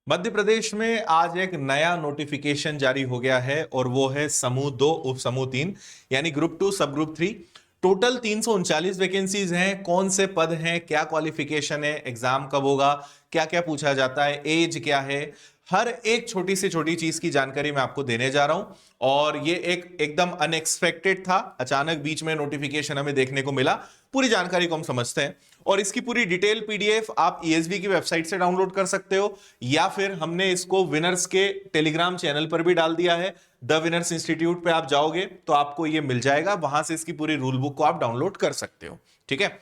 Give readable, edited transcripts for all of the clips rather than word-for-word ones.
मध्य प्रदेश में आज एक नया नोटिफिकेशन जारी हो गया है और वो है समूह 2 उप समूह 3 यानी ग्रुप 2 सब ग्रुप 3। टोटल 339 वैकेंसीज हैं। कौन से पद हैं, क्या क्वालिफिकेशन है, एग्जाम कब होगा, क्या क्या पूछा जाता है, एज क्या है, हर एक छोटी से छोटी चीज की जानकारी मैं आपको देने जा रहा हूं। और ये एकदम अनएक्सपेक्टेड था, अचानक बीच में नोटिफिकेशन हमें देखने को मिला। पूरी जानकारी को हम समझते हैं और इसकी पूरी डिटेल पीडीएफ आप ईएसबी की वेबसाइट से डाउनलोड कर सकते हो या फिर हमने इसको विनर्स के टेलीग्राम चैनल पर भी डाल दिया है। द विनर्स इंस्टीट्यूट पे आप जाओगे तो आपको ये मिल जाएगा, वहां से इसकी पूरी रूल बुक को आप डाउनलोड कर सकते हो। ठीक है,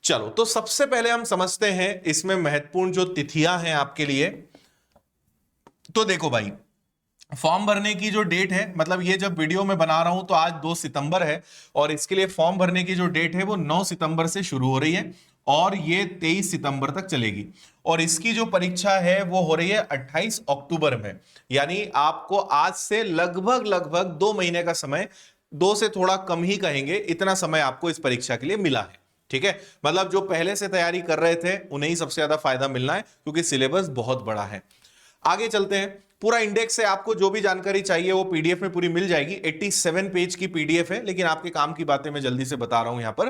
चलो तो सबसे पहले हम समझते हैं इसमें महत्वपूर्ण जो तिथियां हैं आपके लिए। तो देखो भाई, फॉर्म भरने की जो डेट है, मतलब ये जब वीडियो में बना रहा हूं तो आज 2 सितंबर है और इसके लिए फॉर्म भरने की जो डेट है वो 9 सितंबर से शुरू हो रही है और ये 23 सितंबर तक चलेगी। और इसकी जो परीक्षा है वो हो रही है 28 अक्टूबर में। यानी आपको आज से लगभग लगभग 2 महीने का समय, 2 से थोड़ा कम ही कहेंगे, इतना समय आपको इस परीक्षा के लिए मिला है। ठीक है, मतलब जो पहले से तैयारी कर रहे थे उन्हें ही सबसे ज्यादा फायदा मिलना है क्योंकि सिलेबस बहुत बड़ा है। आगे चलते हैं। पूरा इंडेक्स है, आपको जो भी जानकारी चाहिए वो पीडीएफ में पूरी मिल जाएगी। 87 पेज की पीडीएफ है, लेकिन आपके काम की बातें मैं जल्दी से बता रहा हूं यहां पर।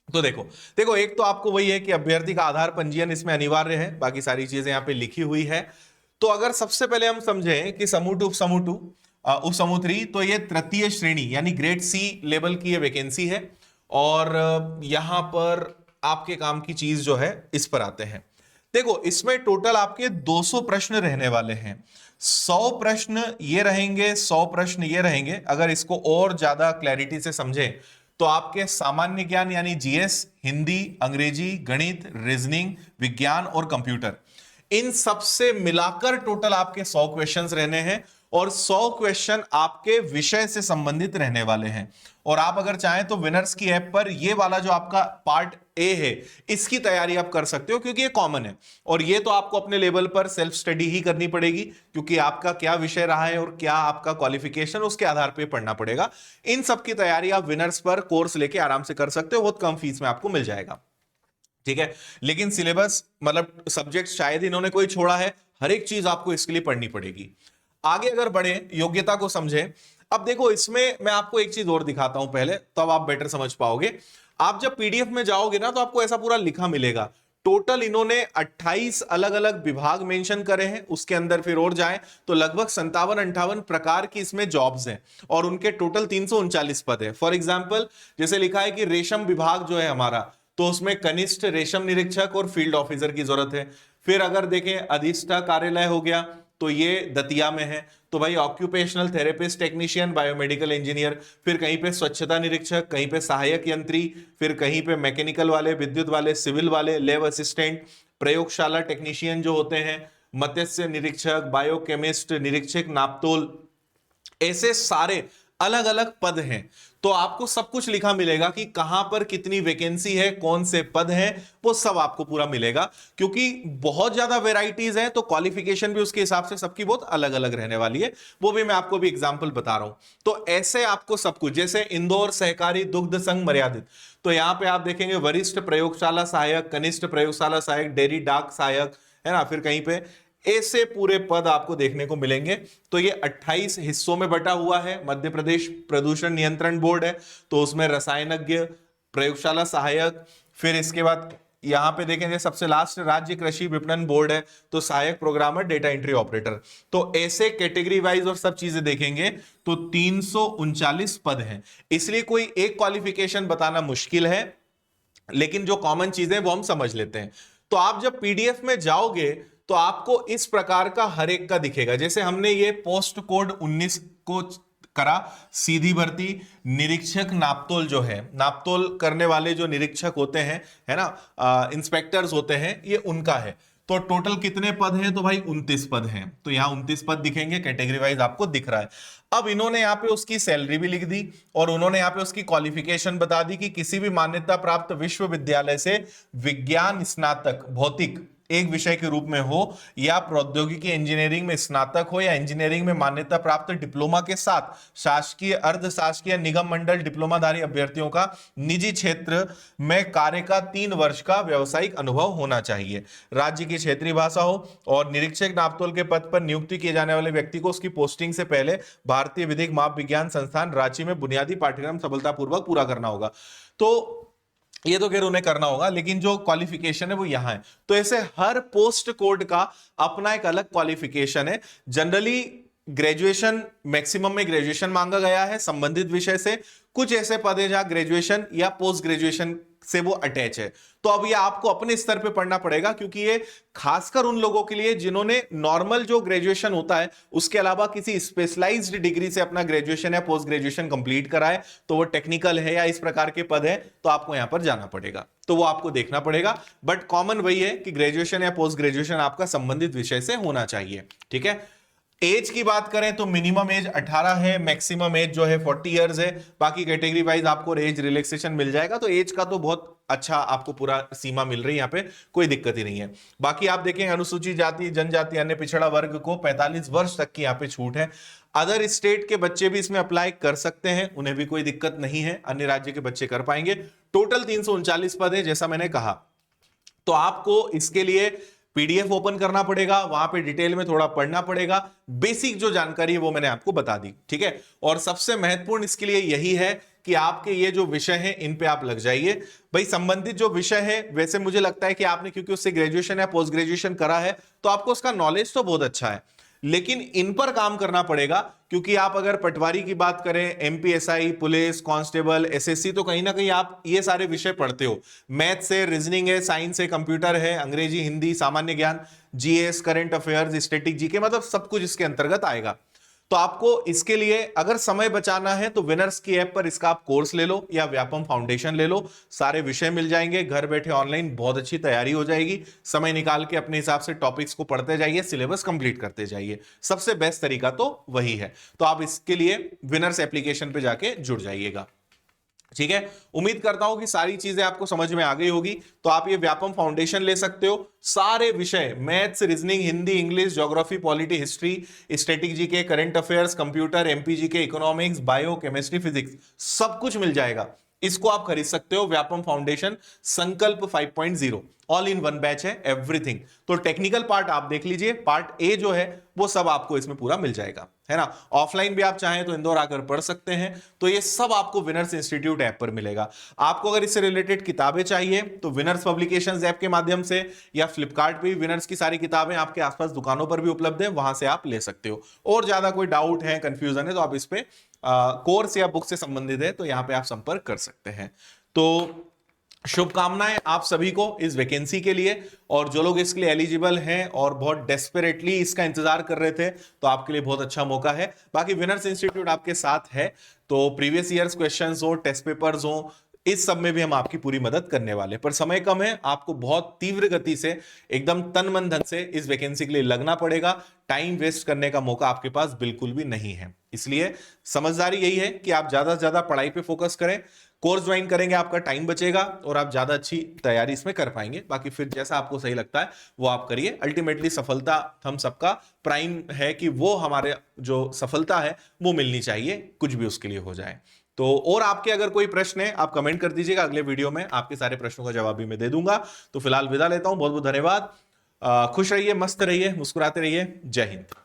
तो देखो देखो, एक तो आपको वही है कि अभ्यर्थी का आधार पंजीयन इसमें अनिवार्य है, बाकी सारी चीजें यहां पे लिखी हुई है। तो अगर सबसे पहले हम समझें कि समूह 2 उप समूह 2 उप समूह 3, तो ये तृतीय श्रेणी यानी ग्रेड सी लेवल की ये वैकेंसी है। और यहां पर आपके काम की चीज जो है इस पर आते हैं। देखो, इसमें टोटल आपके 200 प्रश्न रहने वाले हैं। 100 प्रश्न ये रहेंगे, 100 प्रश्न ये रहेंगे। अगर इसको और ज्यादा क्लैरिटी से समझें तो आपके सामान्य ज्ञान यानी जीएस, हिंदी, अंग्रेजी, गणित, रीजनिंग, विज्ञान और कंप्यूटर, इन सब से मिलाकर टोटल आपके 100 क्वेश्चंस रहने हैं और 100 क्वेश्चन आपके विषय से संबंधित रहने वाले हैं। और आप अगर चाहें तो विनर्स की ऐप पर ये वाला जो आपका पार्ट ए है इसकी तैयारी आप कर सकते हो क्योंकि ये कॉमन है। और ये तो आपको अपने लेवल पर सेल्फ स्टडी ही करनी पड़ेगी क्योंकि आपका क्या विषय रहा है और क्या आपका क्वालिफिकेशन, उसके आधार पर पढ़ना पड़ेगा। इन सब की तैयारी आप विनर्स पर कोर्स लेके आराम से कर सकते हो, बहुत कम फीस में आपको मिल जाएगा। ठीक है, लेकिन सिलेबस मतलब सब्जेक्ट शायद इन्होंने कोई छोड़ा है, हर एक चीज आपको इसके लिए पढ़नी पड़ेगी। आगे अगर बढ़े, योग्यता को समझें। अब देखो, इसमें मैं आपको एक चीज और दिखाता हूं पहले, तब आप बेटर समझ पाओगे। आप जब पीडीएफ में जाओगे ना तो आपको ऐसा पूरा लिखा मिलेगा। टोटल इन्होंने 28 अलग अलग विभाग मेंशन करे हैं, उसके अंदर फिर और जाएं तो लगभग 57-58 प्रकार की इसमें जॉब्स हैं और उनके टोटल 339 पद है। फॉर एग्जाम्पल, जैसे लिखा है कि रेशम विभाग जो है हमारा, तो उसमें कनिष्ठ रेशम निरीक्षक और फील्ड ऑफिसर की जरूरत है। फिर अगर देखें अधिष्ठा कार्यालय हो गया तो ये दतिया में है, तो भाई occupational therapist, technician, biomedical engineer. फिर कहीं पे स्वच्छता निरीक्षक, कहीं पे सहायक यंत्री, फिर कहीं पे मैकेनिकल वाले, विद्युत वाले, सिविल वाले, लैब असिस्टेंट, प्रयोगशाला टेक्नीशियन जो होते हैं, मत्स्य निरीक्षक, बायोकेमिस्ट निरीक्षक, नापतोल, ऐसे सारे अलग अलग पद हैं। तो आपको सब कुछ लिखा मिलेगा कि कहां पर कितनी वैकेंसी है, कौन से पद हैं, वो सब आपको पूरा मिलेगा। क्योंकि बहुत ज्यादा वैरायटीज हैं तो क्वालिफिकेशन भी उसके हिसाब से सबकी बहुत अलग अलग रहने वाली है, वो भी मैं आपको भी एग्जांपल बता रहा हूं। तो ऐसे आपको सब कुछ, जैसे इंदौर सहकारी दुग्ध संघ मर्यादित, तो यहां पे आप देखेंगे वरिष्ठ प्रयोगशाला सहायक, कनिष्ठ प्रयोगशाला सहायक, डेयरी डाक सहायक, है ना। फिर कहीं पे ऐसे पूरे पद आपको देखने को मिलेंगे। तो ये 28 हिस्सों में बटा हुआ है। मध्य प्रदेश प्रदूषण नियंत्रण बोर्ड है तो उसमें रसायनज्ञ, प्रयोगशाला सहायक, फिर इसके बाद यहां पे देखेंगे सबसे लास्ट राज्य कृषि विपणन बोर्ड है तो सहायक प्रोग्रामर, डेटा एंट्री ऑपरेटर। तो ऐसे कैटेगरी वाइज और सब चीजें देखेंगे तो 339 पद हैं। इसलिए कोई एक क्वालिफिकेशन बताना मुश्किल है, लेकिन जो कॉमन चीजें वो हम समझ लेते हैं। तो आप जब पीडीएफ में जाओगे तो आपको इस प्रकार का हर एक का दिखेगा। जैसे हमने ये पोस्ट कोड 19 को करा, सीधी भर्ती निरीक्षक नापतोल, जो है नापतोल करने वाले जो निरीक्षक होते हैं, है ना, इंस्पेक्टर्स होते हैं, ये उनका है। तो टोटल कितने पद हैं? तो भाई 29 पद हैं। तो यहां 29 पद दिखेंगे, कैटेगरी वाइज आपको दिख रहा है। अब इन्होंने यहां पे उसकी सैलरी भी लिख दी और उन्होंने यहां पे उसकी क्वालिफिकेशन बता दी कि किसी भी मान्यता प्राप्त विश्वविद्यालय से विज्ञान स्नातक भौतिक एक विषय के रूप में हो, या प्रौद्योगिकी इंजीनियरिंग में स्नातक हो, या इंजीनियरिंग में मान्यता प्राप्त डिप्लोमा के साथ शासकीय, अर्ध शासकीय, निगम मंडल डिप्लोमाधारी अभ्यर्थियों का निजी क्षेत्र में कार्य का 3 वर्ष का व्यावसायिक अनुभव होना चाहिए। राज्य की क्षेत्रीय भाषा हो, और निरीक्षक नापतोल के पद पर नियुक्ति किए जाने वाले व्यक्ति को उसकी पोस्टिंग से पहले भारतीय विधिक माप विज्ञान संस्थान रांची में बुनियादी पाठ्यक्रम सफलतापूर्वक पूरा करना होगा। तो ये तो खैर उन्हें करना होगा, लेकिन जो क्वालिफिकेशन है वो यहां है। तो ऐसे हर पोस्ट कोड का अपना एक अलग क्वालिफिकेशन है। जनरली ग्रेजुएशन, मैक्सिमम में ग्रेजुएशन मांगा गया है संबंधित विषय से। कुछ ऐसे पद है जहां ग्रेजुएशन या पोस्ट ग्रेजुएशन से वो अटैच है। तो अब ये आपको अपने स्तर पे पढ़ना पड़ेगा, क्योंकि ये खासकर उन लोगों के लिए जिन्होंने नॉर्मल जो ग्रेजुएशन होता है उसके अलावा किसी स्पेशलाइज्ड डिग्री से अपना ग्रेजुएशन या पोस्ट ग्रेजुएशन कंप्लीट करा है, तो वो टेक्निकल है या इस प्रकार के पद है, तो आपको यहां पर जाना पड़ेगा। तो वो आपको देखना पड़ेगा, बट कॉमन वही है कि ग्रेजुएशन या पोस्ट ग्रेजुएशन आपका संबंधित विषय से होना चाहिए। ठीक है। एज की बात करें तो मिनिमम एज 18 है, मैक्सिमम एज जो है 40 इयर्स है। बाकी कैटेगरी वाइज आपको एज रिलैक्सेशन मिल जाएगा, तो एज का तो बहुत अच्छा आपको पूरा सीमा मिल रही है, यहाँ पे कोई दिक्कत ही नहीं है। बाकी आप देखें अनुसूचित जाति, जनजाति, अन्य पिछड़ा वर्ग को 45 वर्ष तक की यहाँ पे छूट है। अदर स्टेट के बच्चे भी इसमें अप्लाई कर सकते हैं, उन्हें भी कोई दिक्कत नहीं है, अन्य राज्य के बच्चे कर पाएंगे। टोटल 339 पद है जैसा मैंने कहा। तो आपको इसके लिए पीडीएफ ओपन करना पड़ेगा, वहां पे डिटेल में थोड़ा पढ़ना पड़ेगा। बेसिक जो जानकारी है वो मैंने आपको बता दी। ठीक है। और सबसे महत्वपूर्ण इसके लिए यही है कि आपके ये जो विषय हैं इन पे आप लग जाइए। भाई संबंधित जो विषय है, वैसे मुझे लगता है कि आपने क्योंकि उससे ग्रेजुएशन या पोस्ट ग्रेजुएशन करा है तो आपको उसका नॉलेज तो बहुत अच्छा है, लेकिन इन पर काम करना पड़ेगा। क्योंकि आप अगर पटवारी की बात करें, एमपीएसआई, पुलिस, कांस्टेबल, एसएससी, तो कहीं ना कहीं आप ये सारे विषय पढ़ते हो। मैथ्स है, रीजनिंग है, साइंस है, कंप्यूटर है, अंग्रेजी, हिंदी, सामान्य ज्ञान, GS, current affairs, static GK, मतलब सब कुछ इसके अंतर्गत आएगा। तो आपको इसके लिए अगर समय बचाना है तो विनर्स की ऐप पर इसका आप कोर्स ले लो या व्यापम फाउंडेशन ले लो, सारे विषय मिल जाएंगे घर बैठे ऑनलाइन, बहुत अच्छी तैयारी हो जाएगी। समय निकाल के अपने हिसाब से टॉपिक्स को पढ़ते जाइए, सिलेबस कंप्लीट करते जाइए, सबसे बेस्ट तरीका तो वही है। तो आप इसके लिए विनर्स एप्लीकेशन पे जाके जुड़ जाइएगा। ठीक है। उम्मीद करता हूं कि सारी चीजें आपको समझ में आ गई होगी। तो आप ये व्यापम फाउंडेशन ले सकते हो, सारे विषय maths, reasoning, Hindi, English, geography, polity, history, static GK, current affairs, computer, MP GK, economics, bio, chemistry, physics, सब कुछ मिल जाएगा। इसको आप खरीद सकते हो, व्यापम फाउंडेशन संकल्प 5.0 ऑल इन वन बैच है, एवरीथिंग। तो टेक्निकल पार्ट आप देख लीजिए, पार्ट ए जो है वो सब आपको इसमें पूरा मिल जाएगा, है ना। ऑफलाइन भी आप चाहें तो इंदौर आकर पढ़ सकते हैं। तो ये सब आपको विनर्स इंस्टीट्यूट ऐप पर मिलेगा। आपको अगर इससे रिलेटेड किताबें चाहिए तो विनर्स पब्लिकेशंस ऐप के माध्यम से या फ्लिपकार्ट पे भी विनर्स की सारी किताबें आपके आसपास दुकानों पर भी उपलब्ध है, वहां से आप ले सकते हो। और ज्यादा कोई डाउट है, कंफ्यूजन है, तो आप इस पे कोर्स या बुक से संबंधित है तो यहां पे आप संपर्क कर सकते हैं। तो शुभकामनाएं आप सभी को इस वैकेंसी के लिए, और जो लोग इसके लिए एलिजिबल हैं और बहुत डेस्परेटली इसका इंतजार कर रहे थे, तो आपके लिए बहुत अच्छा मौका है। बाकी विनर्स इंस्टीट्यूट आपके साथ है, तो प्रीवियस ईयर्स क्वेश्चंस हो, टेस्ट पेपर्स हो, इस सब में भी हम आपकी पूरी मदद करने वाले। पर समय कम है, आपको बहुत तीव्र गति से, एकदम तन मन धन से इस वैकेंसी के लिए लगना पड़ेगा। टाइम वेस्ट करने का मौका आपके पास बिल्कुल भी नहीं है। इसलिए समझदारी यही है कि आप ज्यादा से ज्यादा पढ़ाई पे फोकस करें। कोर्स ज्वाइन करेंगे, आपका टाइम बचेगा और आप ज्यादा अच्छी तैयारी इसमें कर पाएंगे। बाकी फिर जैसा आपको सही लगता है वो आप करिए। अल्टीमेटली सफलता हम सबका प्राइम है कि वो हमारे जो सफलता है वो मिलनी चाहिए, कुछ भी उसके लिए हो जाए। तो और आपके अगर कोई प्रश्न है आप कमेंट कर दीजिएगा, अगले वीडियो में आपके सारे प्रश्नों का जवाब भी मैं दे दूंगा। तो फिलहाल विदा लेता हूं, बहुत बहुत धन्यवाद। खुश रहिए, मस्त रहिए, मुस्कुराते रहिए। जय हिंद।